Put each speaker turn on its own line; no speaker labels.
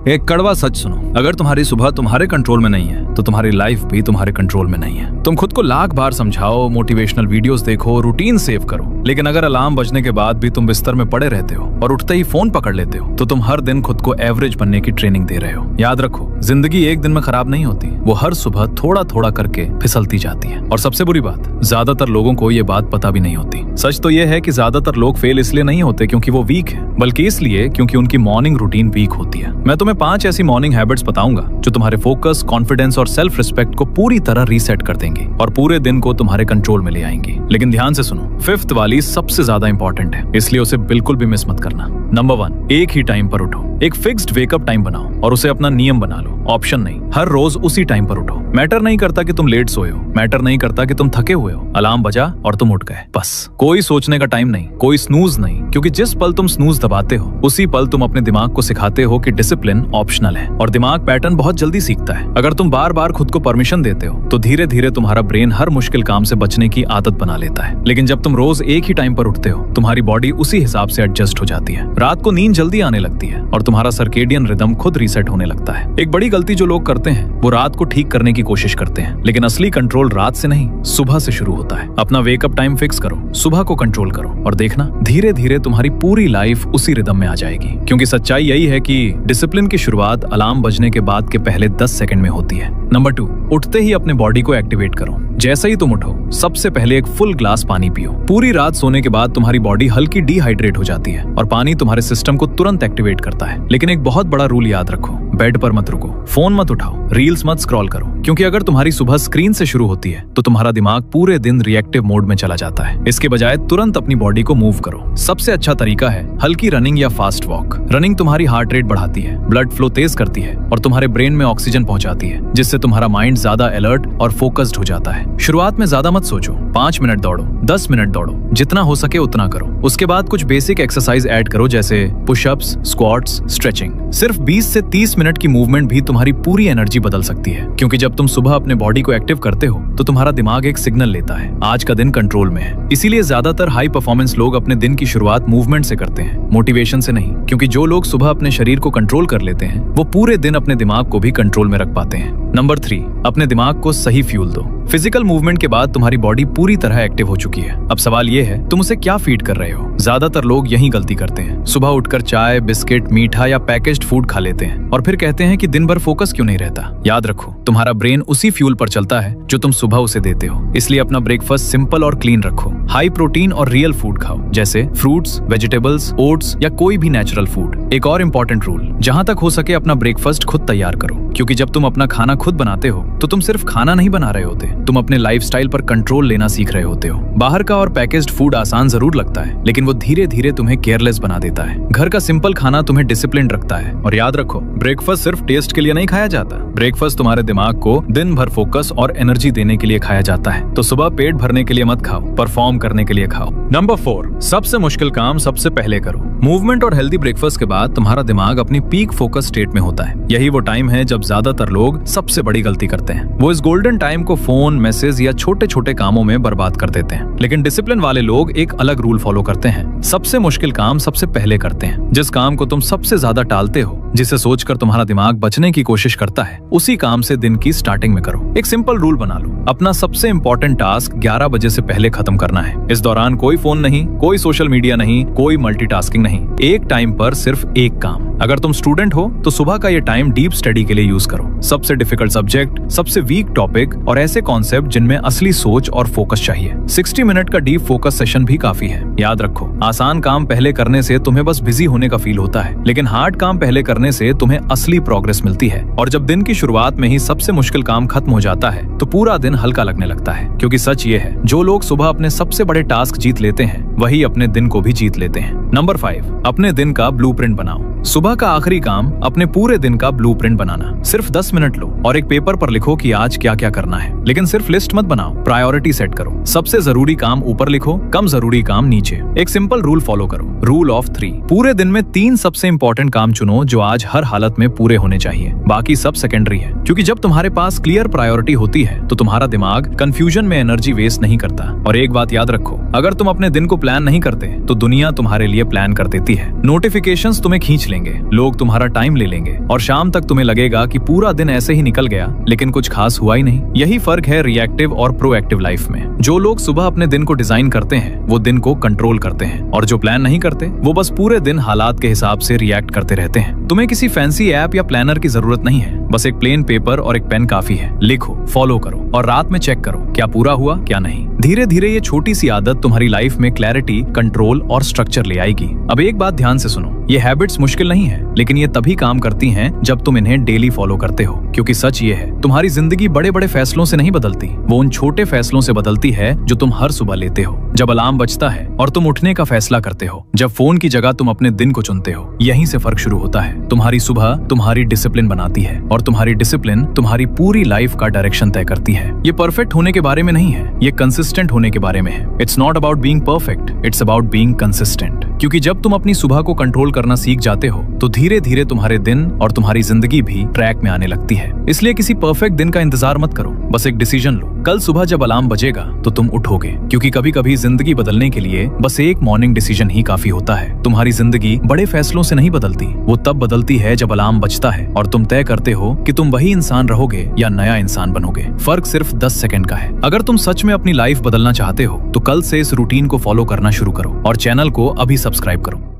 एक कड़वा सच सुनो, अगर तुम्हारी सुबह तुम्हारे कंट्रोल में नहीं है तो तुम्हारी लाइफ भी तुम्हारे कंट्रोल में नहीं है। तुम खुद को लाख बार समझाओ, मोटिवेशनल वीडियोस देखो, रूटीन सेव करो, लेकिन अगर अलार्म बजने के बाद भी तुम बिस्तर में पड़े रहते हो और उठते ही फोन पकड़ लेते हो तो तुम हर दिन खुद को एवरेज बनने की ट्रेनिंग दे रहे हो। याद रखो, जिंदगी एक दिन में खराब नहीं होती, वो हर सुबह थोड़ा थोड़ा करके फिसलती जाती है। और सबसे बुरी बात, ज्यादातर लोगों को ये बात पता भी नहीं होती। सच तो ये है कि ज्यादातर लोग फेल इसलिए नहीं होते क्योंकि वो वीक है, बल्कि इसलिए क्योंकि उनकी मॉर्निंग रूटीन वीक होती है। मैं तुम्हें 5 ऐसी मॉर्निंग हैबिट्स बताऊंगा जो तुम्हारे फोकस, कॉन्फिडेंस और सेल्फ रिस्पेक्ट को पूरी तरह रीसेट कर देंगी और पूरे दिन को तुम्हारे कंट्रोल में ले आएंगी। लेकिन ध्यान से सुनो, 5th वाली सबसे ज्यादा इंपॉर्टेंट है, इसलिए उसे बिल्कुल भी मिस मत करना। नंबर 1, एक ही टाइम पर उठो। एक फिक्स्ड वेकअप टाइम बनाओ और उसे अपना नियम बना लो, ऑप्शन नहीं। हर रोज उसी टाइम पर उठो। मैटर नहीं करता कि तुम लेट सोए हो, मैटर नहीं करता कि तुम थके हुए हो, अलार्म बजा और तुम उठ गए, बस। कोई सोचने का टाइम नहीं, कोई स्नूज नहीं, क्योंकि जिस पल तुम स्नूज दबाते हो उसी पल तुम अपने दिमाग को सिखाते हो कि डिसिप्लिन ऑप्शनल है और दिमाग पैटर्न बहुत जल्दी सीखता है। अगर तुम बार बार खुद को परमिशन देते हो तो धीरे धीरे तुम्हारा ब्रेन हर मुश्किल काम से बचने की आदत बना लेता है। लेकिन जब तुम रोज एक ही टाइम पर उठते हो तुम्हारी बॉडी उसी हिसाब से एडजस्ट हो जाती है। रात को नींद जल्दी आने लगती है और तुम्हारा सर्केडियन रिदम खुद रीसेट होने लगता है। एक बड़ी गलती जो लोग करते हैं वो रात को ठीक करने की कोशिश करते हैं, लेकिन असली कंट्रोल रात से नहीं सुबह से शुरू होता है। अपना वेकअप टाइम फिक्स करो, सुबह को कंट्रोल करो और देखना धीरे धीरे तुम्हारी पूरी लाइफ उसी रिदम में आ जाएगी। क्योंकि सच्चाई यही है कि डिसिप्लिन की शुरुआत अलार्म बजने के बाद के पहले 10 सेकंड में होती है। नंबर 2, उठते ही अपने बॉडी को एक्टिवेट करो। जैसे ही तुम उठो सबसे पहले एक फुल ग्लास पानी पियो। पूरी रात सोने के बाद तुम्हारी बॉडी हल्की डिहाइड्रेट हो जाती है और पानी तुम्हारे सिस्टम को तुरंत एक्टिवेट करता है। लेकिन एक बहुत बड़ा रूल याद रखो, बेड पर मत रुको, फोन मत उठाओ, रील्स मत स्क्रॉल करो, क्योंकि अगर तुम्हारी सुबह स्क्रीन से शुरू होती है तो तुम्हारा दिमाग पूरे दिन रिएक्टिव मोड में चला जाता है। इसके बजाय तुरंत अपनी बॉडी को मूव करो। सबसे अच्छा तरीका है हल्की रनिंग या फास्ट वॉक। रनिंग तुम्हारी हार्ट रेट बढ़ाती है, ब्लड फ्लो तेज करती है और तुम्हारे ब्रेन में ऑक्सीजन पहुंचाती है, जिससे तुम्हारा माइंड ज्यादा अलर्ट और फोकस्ड हो जाता है। शुरुआत में ज्यादा मत सोचो, 5 मिनट दौड़ो, 10 मिनट दौड़ो, जितना हो सके उतना करो। उसके बाद कुछ बेसिक एक्सरसाइज ऐड करो, जैसे पुशअप्स, स्क्वाट्स, स्ट्रेचिंग। सिर्फ 20 से 30 मिनट की मूवमेंट भी तुम्हारी पूरी एनर्जी बदल सकती है, क्योंकि जब तुम सुबह अपने बॉडी को एक्टिव करते हो तो तुम्हारा दिमाग एक सिग्नल लेता है, आज का दिन कंट्रोल में है। इसीलिए ज्यादातर हाई परफॉर्मेंस लोग अपने दिन की शुरुआत मूवमेंट से करते हैं, मोटिवेशन से नहीं। क्योंकि जो लोग सुबह अपने शरीर को कंट्रोल कर लेते हैं वो पूरे दिन अपने दिमाग को भी कंट्रोल में रख पाते हैं। नंबर 3, अपने दिमाग को सही फ्यूल दो। फिजिकल मूवमेंट के बाद तुम्हारी बॉडी पूरी तरह एक्टिव हो चुकी है। अब सवाल ये है, तुम उसे क्या फीड कर रहे हो? ज्यादातर लोग यही गलती करते हैं। सुबह उठकर चाय, बिस्किट, मीठा या पैकेज्ड फूड खा लेते हैं और फिर कहते हैं कि दिन भर फोकस क्यों नहीं रहता। याद रखो, तुम्हारा ब्रेन उसी फ्यूल पर चलता है जो तुम सुबह उसे देते हो। इसलिए अपना ब्रेकफास्ट सिंपल और क्लीन रखो। हाई प्रोटीन और रियल फूड खाओ, जैसे फ्रूट्स, वेजिटेबल्स, ओट्स या कोई भी नेचुरल फूड। एक और इम्पोर्टेंट रूल, जहां तक हो सके अपना ब्रेकफास्ट खुद तैयार करो, क्योंकि जब तुम अपना खाना खुद बनाते हो तो तुम सिर्फ खाना नहीं बना रहे होते, तुम अपने लाइफस्टाइल पर कंट्रोल लेना सीख रहे होते हो। बाहर का और पैकेज्ड फूड आसान जरूर लगता है, लेकिन वो धीरे धीरे तुम्हें केयरलेस बना देता है। घर का सिंपल खाना तुम्हें डिसिप्लिन रखता है। और याद रखो, ब्रेकफास्ट सिर्फ टेस्ट के लिए नहीं खाया जाता, ब्रेकफास्ट तुम्हारे दिमाग को दिन भर फोकस और एनर्जी देने के लिए खाया जाता है। तो सुबह पेट भरने के लिए मत खाओ, परफॉर्म करने के लिए खाओ। नंबर 4, सबसे मुश्किल काम सबसे पहले करो। मूवमेंट और हेल्दी ब्रेकफास्ट के बाद तुम्हारा दिमाग अपनी पीक फोकस स्टेट में होता है। यही वो टाइम है जब ज्यादातर लोग सबसे बड़ी गलती करते हैं। वो इस गोल्डन टाइम को फोन, मैसेज या छोटे छोटे कामों में बर्बाद कर देते हैं। लेकिन डिसिप्लिन वाले लोग एक अलग रूल फॉलो करते हैं, सबसे मुश्किल काम सबसे पहले करते हैं। जिस काम को तुम सबसे ज्यादा टालते हो, जिसे सोचकर तुम्हारा दिमाग बचने की कोशिश करता है, उसी काम से दिन की स्टार्टिंग में करो। एक सिंपल रूल बना लो, अपना सबसे इंपॉर्टेंट टास्क 11 बजे से पहले खत्म करना है। इस दौरान कोई फोन नहीं, कोई सोशल मीडिया नहीं, कोई मल्टीटास्किंग नहीं, एक टाइम पर सिर्फ एक काम। अगर तुम स्टूडेंट हो तो सुबह का ये टाइम डीप स्टडी के लिए यूज करो। सबसे डिफिकल्ट सब्जेक्ट, सबसे वीक टॉपिक और ऐसे कॉन्सेप्ट जिनमें असली सोच और फोकस चाहिए। 60 मिनट का डीप फोकस सेशन भी काफी है। याद रखो, आसान काम पहले करने से तुम्हें बस बिजी होने का फील होता है, लेकिन हार्ड काम पहले करने से तुम्हें असली प्रोग्रेस मिलती है। और जब दिन की शुरुआत में ही सबसे मुश्किल काम खत्म हो जाता है तो पूरा दिन हल्का लगने लगता है। क्योंकि सच ये है, जो लोग सुबह अपने सबसे बड़े टास्क जीत लेते हैं वही अपने दिन को भी जीत लेते हैं। नंबर 5, अपने दिन का ब्लूप्रिंट बनाओ। सुबह का आखिरी काम अपने पूरे दिन का ब्लूप्रिंट बनाना। सिर्फ 10 मिनट लो और एक पेपर पर लिखो कि आज क्या क्या करना है। लेकिन सिर्फ लिस्ट मत बनाओ, प्रायोरिटी सेट करो। सबसे जरूरी काम ऊपर लिखो, कम जरूरी काम नीचे। एक सिंपल रूल फॉलो करो, रूल ऑफ 3। पूरे दिन में 3 सबसे इंपॉर्टेंट काम चुनो जो आज हर हालत में तुम्हें पूरे होने चाहिए, बाकी सब सेकेंडरी है। क्योंकि जब तुम्हारे पास क्लियर प्रायोरिटी होती है तो तुम्हारा दिमाग कंफ्यूजन में एनर्जी वेस्ट नहीं करता। और एक बात याद रखो, अगर तुम अपने दिन को प्लान नहीं करते तो दुनिया तुम्हारे लिए प्लान कर देती है। नोटिफिकेशंस तुम्हें खींच लेंगे, लोग तुम्हारा टाइम ले लेंगे और शाम तक तुम्हें लगेगा कि पूरा दिन ऐसे ही निकल गया लेकिन कुछ खास हुआ ही नहीं। यही फर्क है रिएक्टिव और प्रोएक्टिव लाइफ में। जो लोग सुबह अपने दिन को डिजाइन करते हैं वो दिन को कंट्रोल करते हैं, और जो प्लान नहीं करते वो बस पूरे दिन हालात के हिसाब से रिएक्ट करते रहते हैं। तुम्हें किसी फैंसी ऐप या प्लानर की जरूरत नहीं है, बस एक प्लेन पेपर और एक पेन काफी है। लिखो, फॉलो करो और रात में चेक करो क्या पूरा हुआ क्या नहीं। धीरे धीरे ये छोटी सी आदत तुम्हारी लाइफ में क्लैरिटी, कंट्रोल और स्ट्रक्चर ले आएगी। अब एक बात ध्यान से सुनो, ये हैबिट्स मुश्किल नहीं है, लेकिन ये तभी काम करती हैं जब तुम इन्हें डेली फॉलो करते हो। क्योंकि सच ये है, तुम्हारी जिंदगी बड़े बड़े फैसलों से नहीं बदलती, वो उन छोटे फैसलों से बदलती है जो तुम हर सुबह लेते हो। जब अलार्म बजता है और तुम उठने का फैसला करते हो, जब फोन की जगह तुम अपने दिन को चुनते हो, यहीं से फर्क शुरू होता है। तुम्हारी सुबह तुम्हारी डिसिप्लिन बनाती है और तुम्हारी डिसिप्लिन तुम्हारी पूरी लाइफ का डायरेक्शन तय करती है। ये परफेक्ट होने के बारे में नहीं है, ये कंसिस्टेंट होने के बारे में है। It's not about being perfect, it's about being consistent. क्योंकि जब तुम अपनी सुबह को कंट्रोल करना सीख जाते हो तो धीरे धीरे तुम्हारे दिन और तुम्हारी जिंदगी भी ट्रैक में आने लगती है। इसलिए किसी परफेक्ट दिन का इंतजार मत करो, बस एक डिसीजन लो। कल सुबह जब अलार्म बजेगा तो तुम उठोगे, क्योंकि कभी कभी जिंदगी बदलने के लिए बस एक मॉर्निंग डिसीजन ही काफी होता है। तुम्हारी जिंदगी बड़े फैसलों से नहीं बदलती, वो तब बदलती है जब अलार्म बजता है और तुम तय करते हो कि तुम वही इंसान रहोगे या नया इंसान बनोगे। फर्क सिर्फ 10 सेकंड का है। अगर तुम सच में अपनी लाइफ बदलना चाहते हो तो कल से इस रूटीन को फॉलो करना शुरू करो और चैनल को अभी सब्सक्राइब करो।